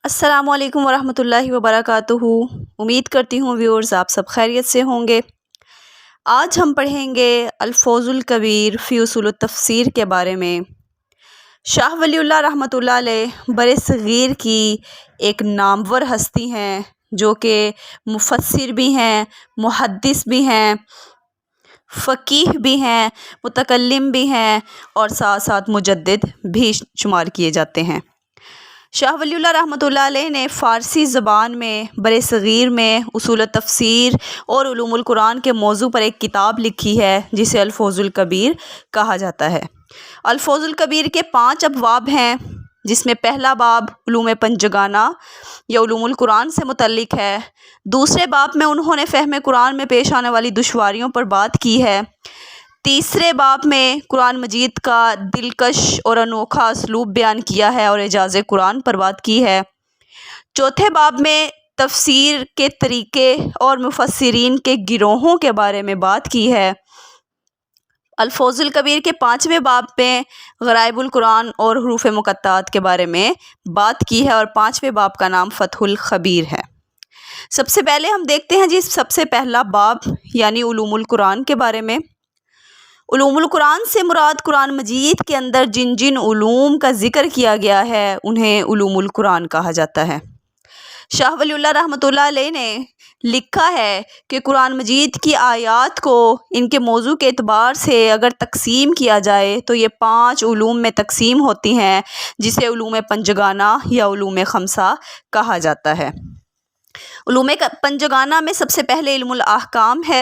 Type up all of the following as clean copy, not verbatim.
अस्सलामु अलैकुम वरहमतुल्लाहि वबरकातुहू। उम्मीद करती हूँ व्यूअर्स आप सब खैरियत से होंगे। आज हम पढ़ेंगे अल्फोज़ुल कबीर फ़ी उसूल तफ़सीर के बारे में। शाह वलीउल्लाह रहमतुल्लाह अलैह बरे सग़ीर की एक नामवर हस्ती हैं, जो कि मुफ़स्सिर भी हैं, मुहद्दिस भी हैं, फ़क़ीह भी हैं, मुतकल्लिम भी हैं और साथ साथ मुजद्दिद भी शुमार किए जाते हैं। शाह वलीउल्लाह रहमतुल्लाह अलैह ने फ़ारसी ज़बान में बरे सग़ीर में उसूल तफ़सीर और उलूमुल कुरान के मौजू पर एक किताब लिखी है, जिसे अल्फोज़ुल कबीर कहा जाता है। अल्फोज़ुल कबीर के 5 अबवाब हैं, जिसमें पहला बाब उलूम पंजगाना या उलूमुल कुरान से मुतल्लिक़ है। दूसरे बाब में उन्होंने फ़हम कुरान में पेश आने वाली दुश्वारियों पर बात की है। तीसरे बाब में कुरान मजीद का दिलकश और अनोखा असलूब बयान किया है और एजाज़ कुरान पर बात की है। चौथे बाब में तफसीर के तरीक़े और मुफस्सिरीन के गिरोहों के बारे में बात की है। अल्फोज़ुल कबीर के 5वें बाब में ग़राइबुल कुरान और हुरूफ़ मुक़त्तात के बारे में बात की है और 5वें बाब का नाम फ़तहुल ख़बीर है। सबसे पहले हम देखते हैं जी सबसे पहला बाब यानी उलूमुल कुरान के बारे में। उलूमुल कुरान से मुराद कुरान मजीद के अंदर जिन जिन उलूम का ज़िक्र किया गया है उन्हें उलूमुल कुरान कहा जाता है। शाह वलीउल्लाह रहमतुल्लाह अलैह ने लिखा है कि कुरान मजीद की आयात को इनके मौजू के एतबार से अगर तकसीम किया जाए तो ये 5 उलूम में तकसीम होती हैं, जिसे उलूम पंजगाना या उलूम खमसा कहा जाता है। उलूम पंजगाना में सबसे पहले इल्मुल अहकाम है,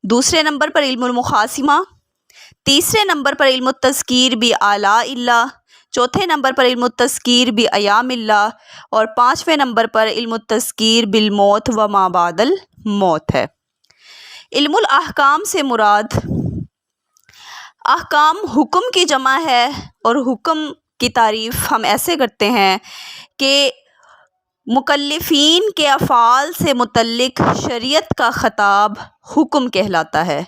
दूसरे नंबर पर इल्मुल मुखासिमा, तीसरे नंबर पर इल्मुत तज़कीर बि आला इल्ला, चौथे नंबर पर इल्मुत तज़कीर बि अयामिल्ला और 5वें नंबर पर इल्मुत तज़कीर बिल मौत व मा बादल मौत है। इल्मुल अहकाम से मुराद अहकाम हुक्म की जमा है और हुक्म की तारीफ़ हम ऐसे करते हैं कि मुकल्लिफ़ीन के अफ़ाल से मुतल्लिक़ शरीयत का ख़िताब हुक्म कहलाता है।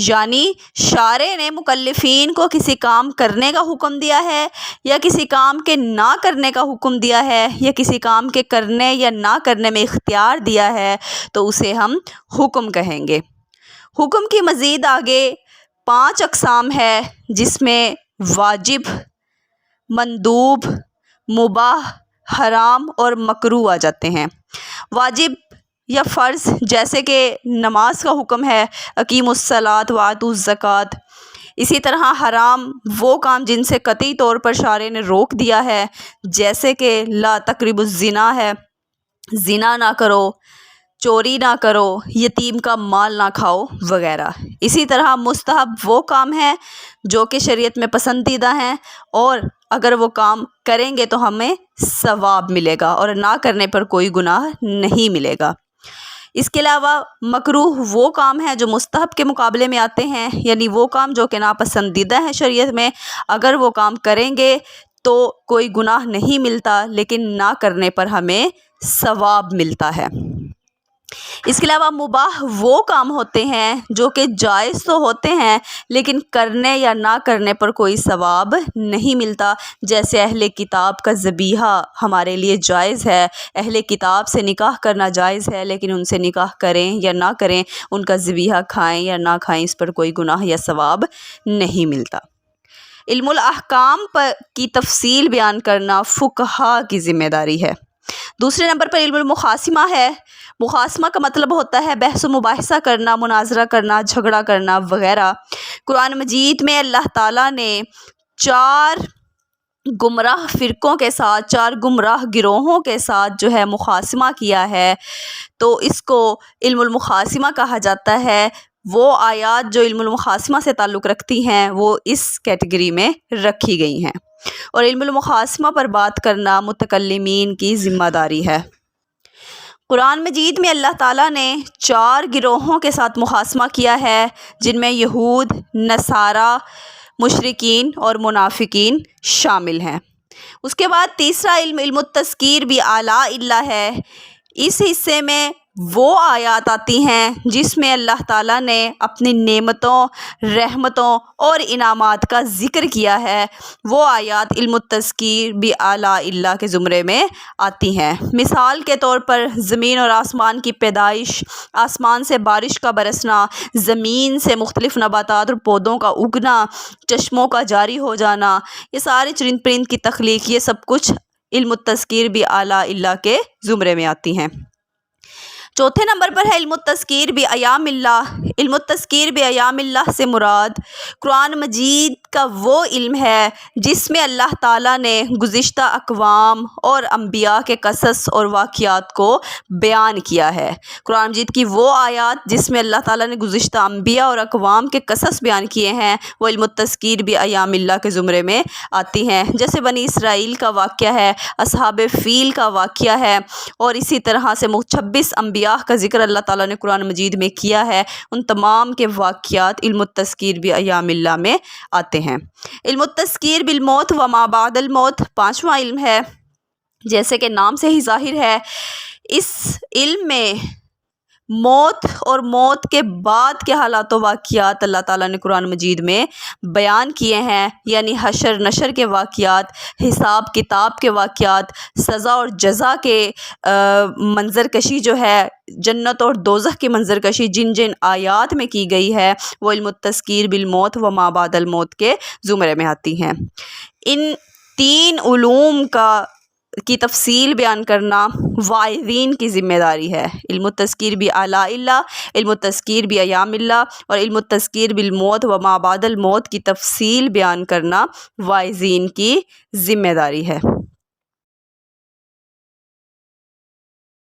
यानी शारे ने मुकल्लिफ़ीन को किसी काम करने का हुक्म दिया है या किसी काम के ना करने का हुक्म दिया है या किसी काम के करने या ना करने में इख्तियार दिया है तो उसे हम हुक्म कहेंगे। हुक्म की मज़ीद आगे 5 अक़साम है, जिसमें वाजिब, मंदूब, मुबाह, हराम और मकरूह आ जाते हैं। वाजिब या फ़र्ज़ जैसे कि नमाज का हुक्म है, अकीमुस्सलात व आतुज़ ज़कात। इसी तरह हराम वो काम जिनसे कतई तौर पर शारे ने रोक दिया है, जैसे कि ला तक़रबुज़्ज़िना है, ज़िना ना करो, चोरी ना करो, यतीम का माल ना खाओ वगैरह। इसी तरह मुस्तहब वो काम है जो कि शरीयत में पसंदीदा हैं और अगर वो काम करेंगे तो हमें सवाब मिलेगा और ना करने पर कोई गुनाह नहीं मिलेगा। इसके अलावा मकरूह वो काम है जो मुस्तहब के मुकाबले में आते हैं, यानी वो काम जो कि नापसंदीदा है शरीयत में, अगर वो काम करेंगे तो कोई गुनाह नहीं मिलता, लेकिन ना करने पर हमें सवाब मिलता है। इसके अलावा मुबाह वो काम होते हैं जो कि जायज़ तो होते हैं लेकिन करने या ना करने पर कोई सवाब नहीं मिलता। जैसे अहले किताब का ज़बीहा हमारे लिए जायज़ है, अहले किताब से निकाह करना जायज़ है, लेकिन उनसे निकाह करें या ना करें, उनका ज़बीहा खाएं या ना खाएं, इस पर कोई गुनाह या सवाब नहीं मिलता। इल्मुल अहकाम पर की तफसील बयान करना फ़ुक़हा की ज़िम्मेदारी है। दूसरे नंबर पर इल्मुल मुखासिमा है। मुखासमा का मतलब होता है बहस व मुबाहिसा करना, मुनाजरा करना, झगड़ा करना वगैरह। कुरान मजीद में अल्लाह ताला ने 4 गुमराह फ़िरक़ों के साथ, 4 गुमराह गिरोहों के साथ जो है मुखासमा किया है, तो इसको इल्मुल मुखासिमा कहा जाता है। वो आयात जो इल्मुल मुखासिमा से ताल्लुक़ रखती हैं वो इस कैटेगरी में रखी गई हैं और इल्मुल मुखासिमा पर बात करना मुतकल्लिमीन की ज़िम्मेदारी है। कुरान मजीद में अल्लाह ताला ने 4 गिरोहों के साथ मुखासमा किया है, जिनमें यहूद, नसारा, मुशरिकीन और मुनाफिकीन शामिल हैं। उसके बाद तीसरा इल्मुत तज़कीर बि आला इल्ला है। इस हिस्से में وہ آیات آتی ہیں جس میں اللہ تعالیٰ نے اپنی نعمتوں، رحمتوں اور انعامات کا ذکر کیا ہے، وہ آیات علم التذکیر بآلاء اللہ کے زمرے میں آتی ہیں۔ مثال کے طور پر زمین اور آسمان کی پیدائش، آسمان سے بارش کا برسنا، زمین سے مختلف نباتات اور پودوں کا اگنا، چشموں کا جاری ہو جانا، یہ سارے چرند پرند کی تخلیق، یہ سب کچھ علم التذکیر بآلاء اللہ کے زمرے میں آتی ہیں۔ چوتھے نمبر پر ہے علم التذکیر بایام اللہ۔ علم التذکیر بایام اللہ سے مراد قرآن مجید کا وہ علم ہے جس میں اللہ تعالیٰ نے گزشتہ اقوام اور انبیاء کے قصص اور واقعات کو بیان کیا ہے۔ قرآن مجید کی وہ آیات جس میں اللہ تعالیٰ نے گزشتہ انبیاء اور اقوام کے قصص بیان کیے ہیں، وہ علم التذکیر بایام اللہ کے زمرے میں آتی ہیں۔ جیسے بنی اسرائیل کا واقعہ ہے، اصحاب فیل کا واقعہ ہے، اور اسی طرح سے 26 انبیاء کا ذکر اللہ تعالیٰ نے قرآن مجید میں کیا ہے۔ ان تمام کے واقعات علم التذکیر بایام اللہ میں آتے ہیں۔ علم التذکیر بالموت و ما بعد الموت پانچواں علم ہے۔ جیسے کہ نام سے ہی ظاہر ہے، اس علم میں موت اور موت کے بعد کے حالات و واقعات اللہ تعالیٰ نے قرآن مجید میں بیان کیے ہیں، یعنی حشر نشر کے واقعات، حساب کتاب کے واقعات، سزا اور جزا کے منظر کشی جو ہے، جنت اور دوزخ کی منظر کشی جن جن آیات میں کی گئی ہے، وہ علم التذکیر بالموت و ما بعد الموت کے زمرے میں آتی ہیں۔ ان تین علوم کی تفصیل بیان کرنا واعظین کی ذمہ داری ہے۔ علم التذکیر بآلاء اللہ، علم التذکیر بایام اللہ اور علم التذکیر بالموت و ما بعد الموت کی تفصیل بیان کرنا واعظین کی ذمہ داری ہے۔